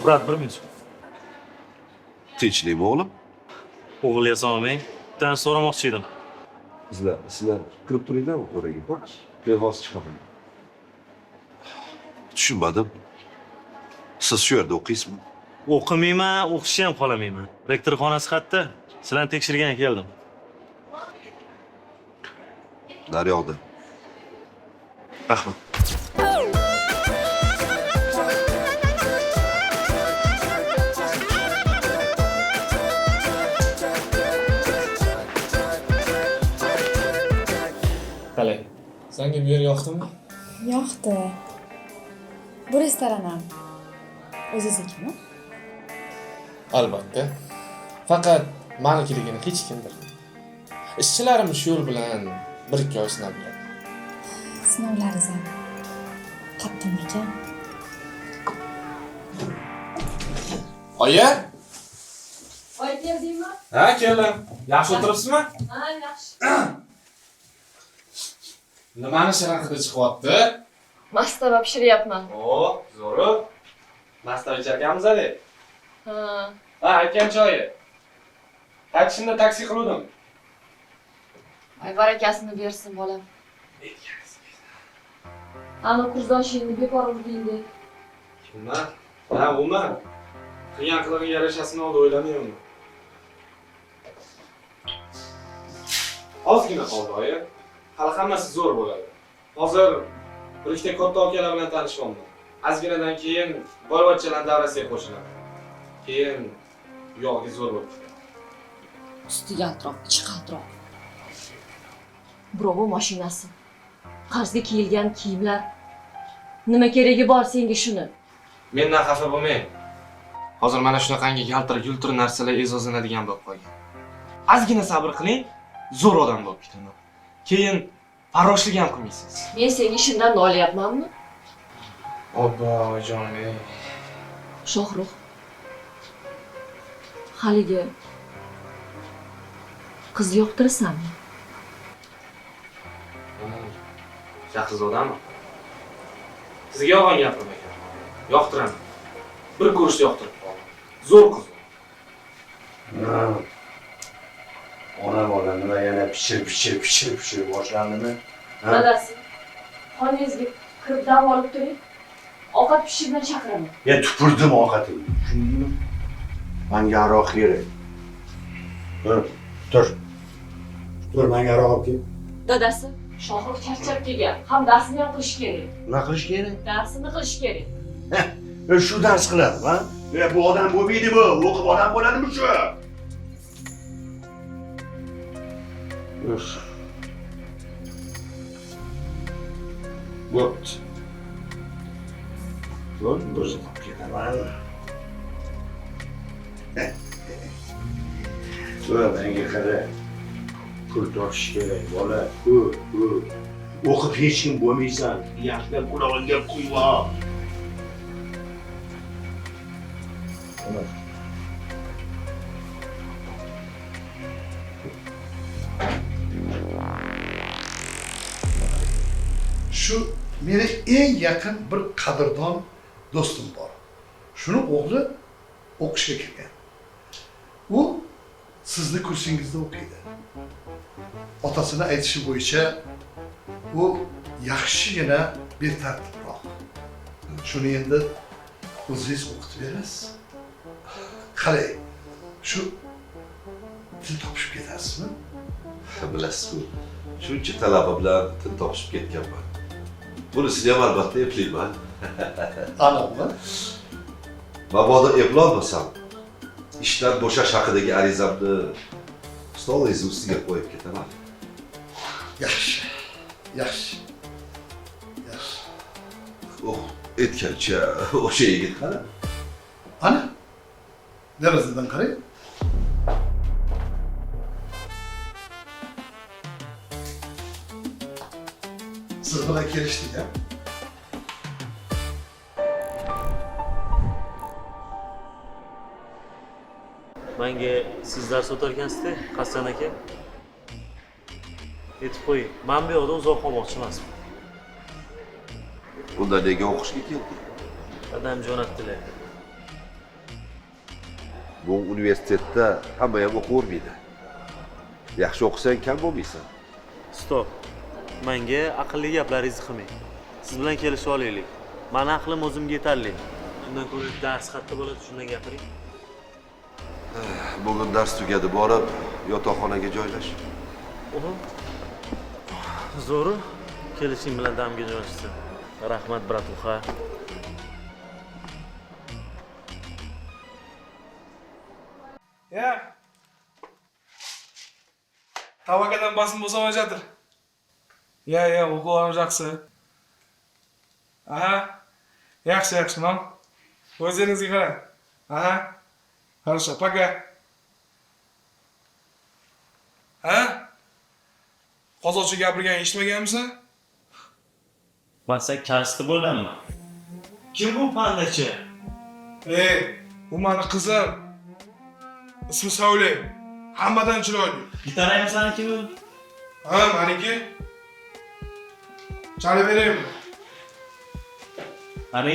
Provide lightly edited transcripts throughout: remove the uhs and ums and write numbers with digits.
Brat, bir minut. Tinchlikmi o'g'lim? O'g'il yasamang. Bittani so'ramoqchi edim. Sizlar kirib turinglarmi o'raga? Men hozir chiqaman. Tushunmadim. Siz shu yerda o'qiysizmi? O'qimayman, o'qishni ham qolamayman. Rektor xonasi xatda. Sizlarni tekshirganga keldim. Naryoqda. Rahmat. Qalay? Senga bu yer yoqdimi? Yoqdi. Bu restoran ham o'ziznikimi? Albatta. Faqat ma'nikiligini hech kim bilmaydi. Ishchilarimiz shu yo'l bilan 1-2 oy sinab yuradi. Sinovlaringiz ham qattiq ekan. Oyi? Oy keldingmi? Ha, keldim. Yaxshi o'tiribsizmi? Ha, yaxshi. Nimani sharaxida chiqyapti? Mastava pishiryapman. O, zo'ru. Mastava icharkanmiz ali. Ha. Ha, aytgan joyi. Qaytishimda taksi qildim. Ay barakasini bersin bolam. Ana kursdoshingni bekor urdingda. Kimman? Ha, umuman. Qilgan qilig'iga yarashasini oldi o'ylamayman. Ozgina qoldi oyi. Hali hammasi zo'r bo'ladi. Hozir bir ikkita katta akalar bilan tanishyapman. Ozginadan keyin boyvachchalar davrasiga qo'shiladi. Keyin yo'lga zo'r bo'ladi. Ustiga atrof, ichi qaltiroq. Birovi mashinasi. Qarzga kiyilgan kiyimlar. Nima keragi bor senga shuni? Mendan xafa bo'lmang. Hozir mana shunaqangi yaltir-yultir narsalar ezozlanadigan bo'lib qolgan. Ozgina sabr qiling, zo'r odam bo'lib ketaman. Keyin farroshlik ham qilmaysiz. Men senga ishimdan nolyapmanmi? Obbo, jonim. Shohruh. Haligi qiz yoqtirasanmi? Shahzodami? Sizga yolg'on gapirmagan. Yoqtiraman. Bir ko'rishda yoqtirib qoldim. Zo'r qiz. Ona bola nima yana pishir boshlandimi? Dadasi. Xonangizga kirib dam olib turing. Ovqat pishirishdan chaqiraman. Ya tupurdim ovqatimni. Tushundingmi? Menga aroq kerak. Tur. Tur, menga aroq olib kel. Dadasi, Shohruh charchab kelgan. Ham darsini ham qilish kerak. Nima qilish kerak? Darsini qilish kerak. Shu dars qiladi, ha? Bu odam bo'lmaydi bu. O'qib odam bo'ladimi shu? Bo'pti. Zo'r o'zim olib ketaman. So'ra menga qara. Pul topish kerak, bola. O'qib hech kim bo'lmaysan. Yaxshilab qulog'ingga quyib ol. Shu meni eng yaqin bir qadrdon do'stim bor. Shuni o'g'li o'qishga kirgan. U sizni kursingizda o'qiydi. Otasini aytishi bo'yicha u yaxshigina betartibroq. Shuni endi o'zingiz o'qitib berasiz. Qalay, shu til topishib ketasizmi? Bilasizmi? Shuncha talaba bilan til topishib ketganman. Bunisini ham albatta eplayman. Aniqmi? Mabodo eplolmasam, ishdan bo'shash haqidagi arizamni stolingiz ustiga qo'yib ketaman. Yaxshi. Aytgancha o'sha yigit qani? Ana, derazadan qarang. Siz bilan kelishdik, ha? Menga siz dars o'tarkansiz-da, Qassan aka. Aytib qo'ying, men bu yoqda uzoq qolmoqchi emasman. Unda nega o'qishga kelding? Dadam jo'natdilar. Bu universitetda hamma ham o'qivermaydi. Yaxshi o'qisang kam bo'lmaysan. Stop. Menga aqlli gaplaringizni qilmang. Siz bilan kelishib olaylik. Meni aqlim o'zimga yetarli. Undan ko'ra dars qayerda bo'ladi, shundan gapiring. Bugun dars tugadi, borib yotoqxonaga joylash. Oho. Zo'ru. Kelishing bilan damga joylashsin. Rahmat, bratuxa. Ya. Tavakadan basın bozamayacaktır. Ya, okularım жақсы. Aha. Yaxshi, non. O'zingizga qarang. Aha. Хорошо, пока. Ha? Qozoncha gapirgan eshitmaganmisan? Maqsad kashti bo'ldimi? Kim bu pandachi? Bu mani qizim. Ismi Savle. Hammadan chiroyli. Gitarangiz sanikimi? Ha, meniki. Chalib beraymi? Qani?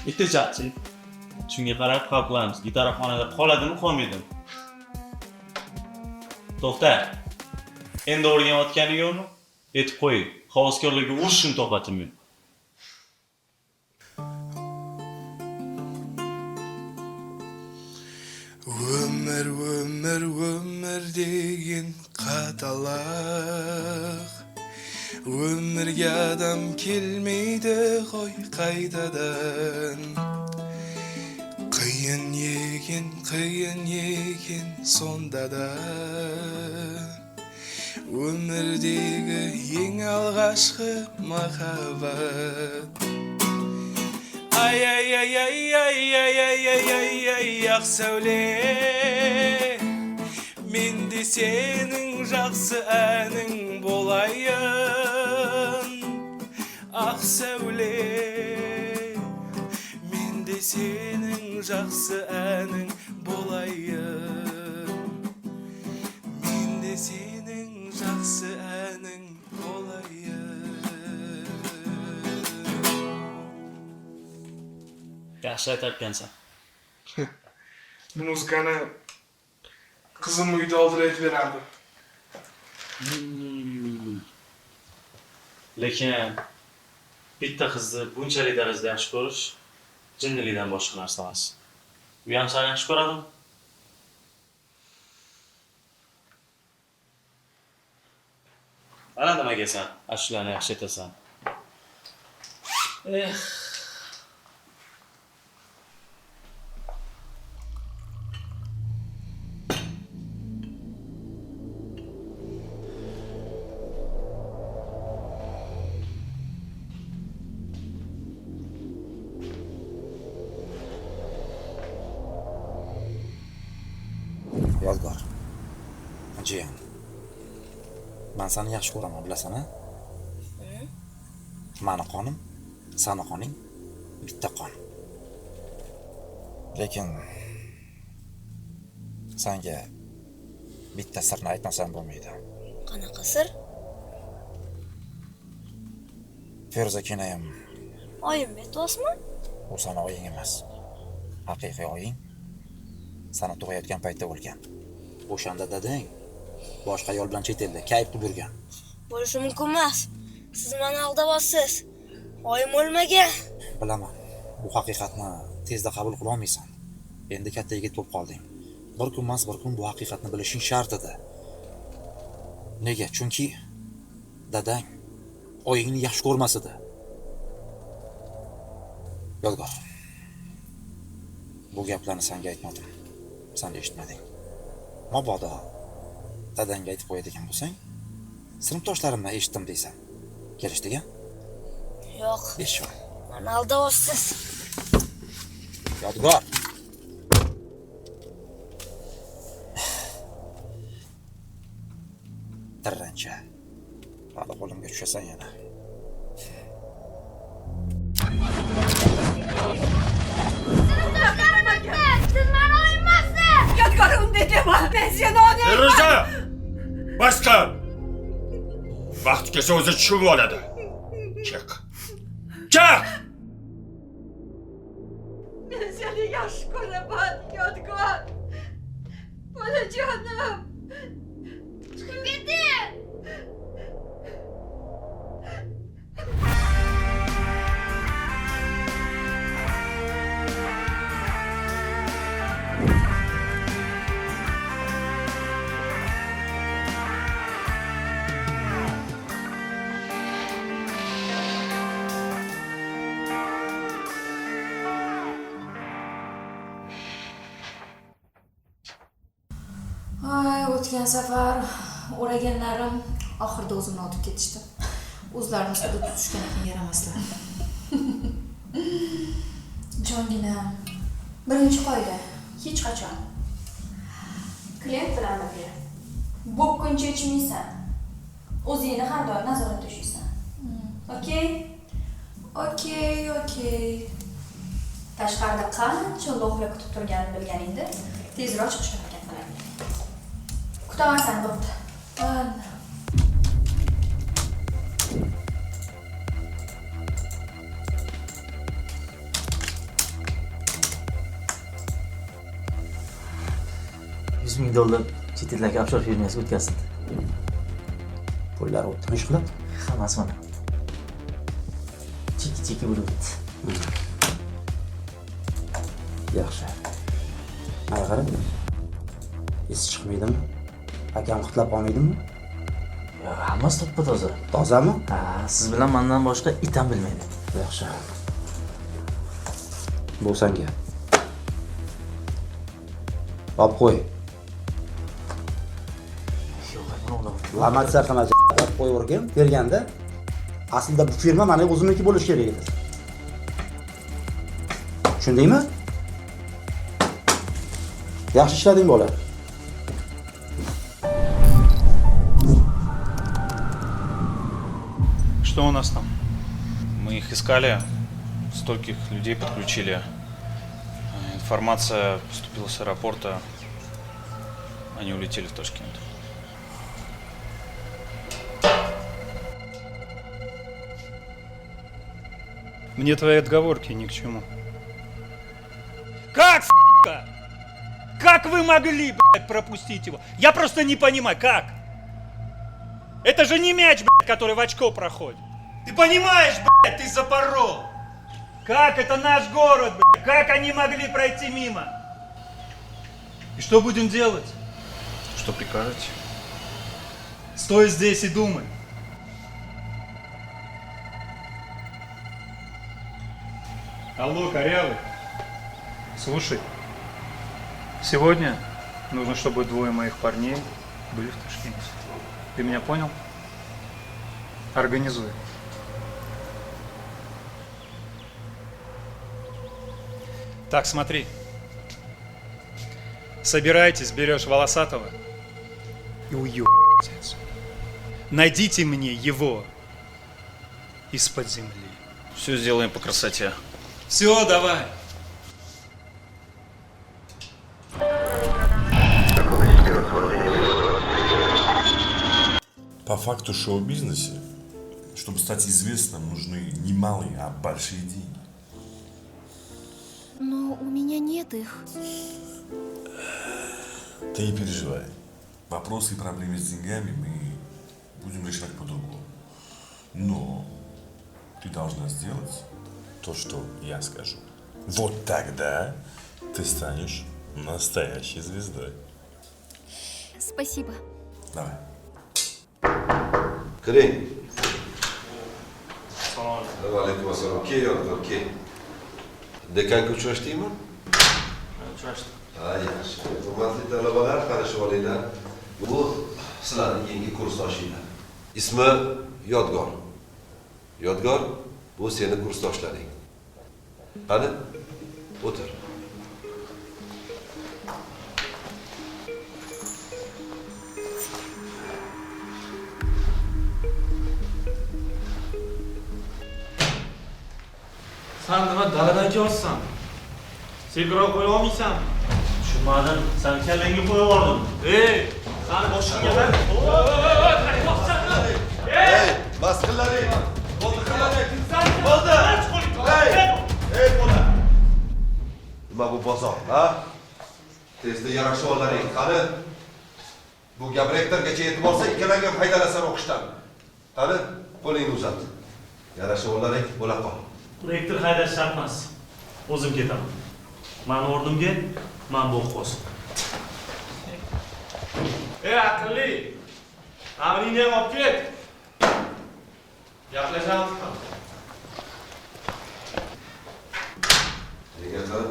Bitta chaqchi. Shunga qarab qabul qilamiz. Gitara xonada qoladimi, qolmaydimi? To'xta. Endi o'rganayotgani yo'qmi? Aytib qo'ying. Havaskorlarga urishni to'xtatmayman. Ömür degen qatalaq. Ömürge adam kelmeydi qo'y qaytadan. Qiyin yekin sonda da. Ömürdегі ең alğaşqı mahabat. Ay Savle. Men de senin жақсы әнің болайын. Ақ Savle. Men de senin жақсы әнің болайын. Men de senin жақсы әнің болайын. Yaxshi aytayotgansan. Bu muzikani qizim uyda oldirib berardi. Lekin bitta qizni bunchalik darajada yaxshi ko'rish jinnilikdan boshqa narsa emas. U ham seni yaxshi ko'radimi? Ana nimaga sen ashulani yaxshi aytasan. Yodgor. Jiyan. Men seni yaxshi ko'raman, bilasan-a? Mani qonim, seni qoning bitta qon. Lekin senga bitta sirni aytmasam bo'lmaydi. Qanaqa sir? Feruza kenayam Oyim aytyapsizmi? u seni oying emas. Haqiqiy oying seni tug'ayotgan paytda o'lgan. O'shanda dadang boshqa ayol bilan chet elda kayf qilib yurgan. Bo'lishi mumkin emas. Siz meni aldayapsiz. Oyim o'lmagan. Bilaman. Bu haqiqatni tezda qabul qila olmaysan. Endi katta yigit bo'lib qolding. Bir kun emas, bir kun bu haqiqatni bilishing shart edi. Nega? Chunki dadang oyingni yaxshi ko'rmas edi. Yodgor. Bu gaplarni senga aytmadim. Sen eshitmading. Mabodo dadangga aytib qo'yadigan bo'lsang, sinfdoshlarimdan eshitdim deysan. Kelishdingmi? Yo'q. Eshitma. Meni aldayapsiz. Yodgor. Tirrancha. Hali qo'limga tushasan yana. Siz meni o'yinmasiz. Yodgor unday dema. Men seni o'ynayman. Feruza! Bas qil. Vaqt kelsa o'zi tushib oladi. Chiq. Men seni Yaxshi ko'raman, Yodgor. Bolajonim. Chiqib ketdi. Ay, o'tgan safar o'raganlarim oxirida o'zimni otib ketishdi. O'zlarini ustida tutishgan ekan, yaramaslar. Jonginam, birinchi qoida, hech qachon klient bilan birga bo'pkuncha ichmaysan. O'zingni har doim nazoratda ushlaysan. Okey? Okey. Tashqarida qancha lo'qlar kutib turganini bilganingda, tezroq chiqishga harakat qilaman. Kutaman bo'pti. $100,000 chet eldagi offshore firmasiga o'tkazildi. Pullar o'tdi, ish qilib. Hammasi mana. Cheki bo'lib ketdi. Yaxshi. Mana qarab. Esi chiqmaydimi? Akam qutlab olmaydimi? Hammasi to'ppa-toza. Tozami? Ha, siz bilan mendan boshqa it ham bilmaydi. Yaxshi. Bu senga. Olib qo'y. Amatsa qanaqa olib qo'yavergan, berganda aslida bu firma mana o'zimniki bo'lishi kerak edi. Tushundingmi? Yaxshi ishlading bola. Что у нас там? Мы их искали, стольких людей подключили. Информация поступила с аэропорта. Они улетели в Ташкент. Мне твои отговорки ни к чему. Как, сука? Как вы могли, блядь, пропустить его? Я просто не понимаю, как? Это же не мяч, блядь, который в очко проходит. Ты понимаешь, блядь, ты запорол. Как это наш город, блядь? Как они могли пройти мимо? И что будем делать? Что прикажете? Стой здесь и думай. Алло, корявый. Слушай, сегодня нужно, чтобы двое моих парней были в Ташкенте. Ты меня понял? Организуй. Так, смотри. Собирайтесь, берешь Волосатого и уебывайте отсюда. Найдите мне его из-под земли. Все сделаем по красоте. Все, давай. По факту шоу-бизнесе, чтобы стать известным, нужны не малые, а большие деньги. Но у меня нет их. Ты не переживай. Вопросы и проблемы с деньгами мы будем решать по-другому. Но ты должна сделать то, что я скажу. Вот тогда ты станешь настоящей звездой. Спасибо. Давай. Kiring. Assalomu alaykum. Assalom. Kel Yodgor, kel. Dekanga uchrashdingmi? Uchrashdik. Ha, yaxshi. Hurmatli talabalar, qarashib olinglar. Bu sizlarning yangi kursdoshinglar. Ismi Yodgor. Yodgor, bu seni kursdoshlaring. Qani? O'tir. Sen nima daladan kelyapsan? Sekinroq qo'ya olmaysanmi? Tushunmadim. Sen kallangga qo'yib yubordim. Ey, seni boshingga ber. Ey, bas qillaring. Bo'ldi, qillaring. Bo'ldi. Ey, bola. Nima bu Ha? Tezda yarashib olaring. Qani? Bu gap rektorgacha yetib olsa, ikkalang ham haydalasan o'qishdan. Qani? Qo'lingni uzat. Yarashib olaring, bo'la qol. Rektor haydash shart emas. O'zim ketaman. Mani o'rnimga men bu o'qisim. Aqlli. Amringni ham olib ket. Gaplashamiz ham. Deganlar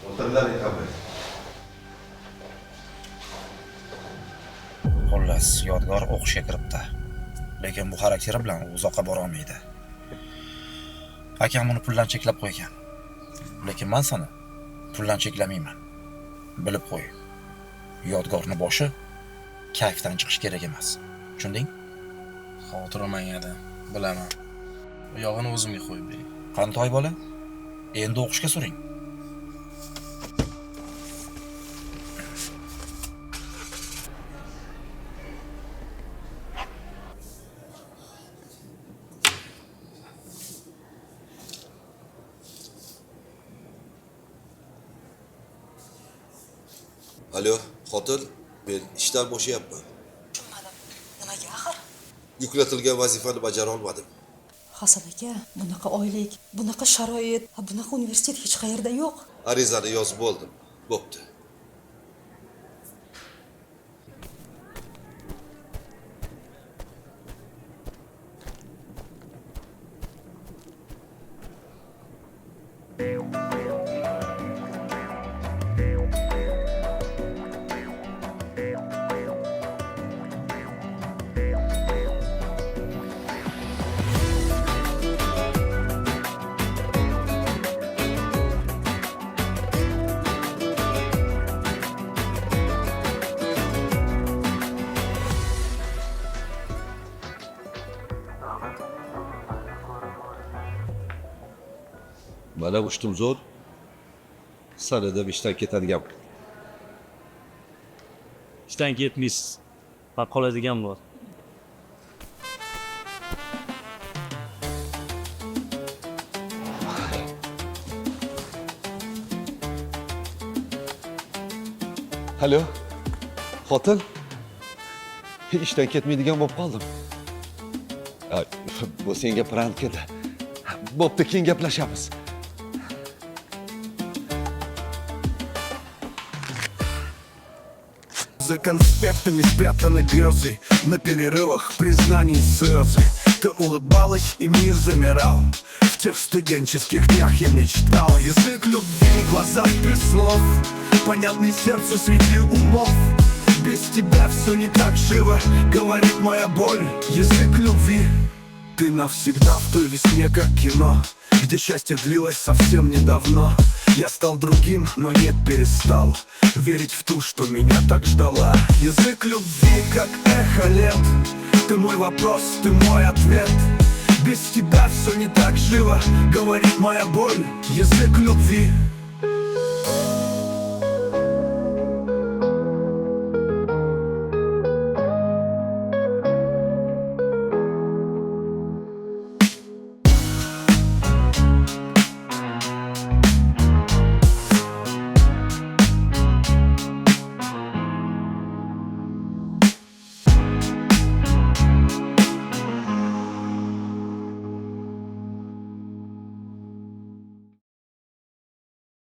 o'tirlar ekanmi? Xullas, Yodgor o'qishga kiribdi. Lekin bu xarakteri bilan u uzoqqa bora olmaydi. Akam uni puldan cheklab qo'ygan. Lekin men seni puldan cheklamayman. Bilib qo'y. Yodgorning boshi kayfdan chiqish kerak emas. Tushunding? Xotirim edi, bilaman. Bu yog'ini o'zimga qo'yib bering. Qantoy bola? Endi o'qishga suring. Alo, xotin, men ishdan bo'shyapman. Tushunmadim. Nimaga axir? Yuklatilgan vazifani bajara olmadim. Hasan aka, bunaqa oylik, bunaqa sharoit, bunaqa universitet hech qayerda yo'q. Arizani yozib bo'ldim. Bo'pti. Mana ushtim zo'r. Sanada ishdan ketadigan. Ishdan ketmaysiz. Va qoladigan bor. Alo. Xotin. Ishdan ketmaydigan bo'lib qoldim. Bu senga prank-edi. Bo'pti, keyin gaplashamiz. За конспектами спрятаны грезы, на перерывах признаний слезы. Ты улыбалась, и мир замирал. В тех студенческих днях я мечтал. Язык любви, глаза без слов, понятный сердцу среди умов. Без тебя все не так живо, говорит моя боль. Язык любви. Ты навсегда в той весне, как кино, где счастье длилось совсем недавно. Я стал другим, но нет, перестал верить в ту, что меня так ждала. Язык любви, как эхо лет. Ты мой вопрос, ты мой ответ. Без тебя все не так живо, говорит моя боль. Язык любви.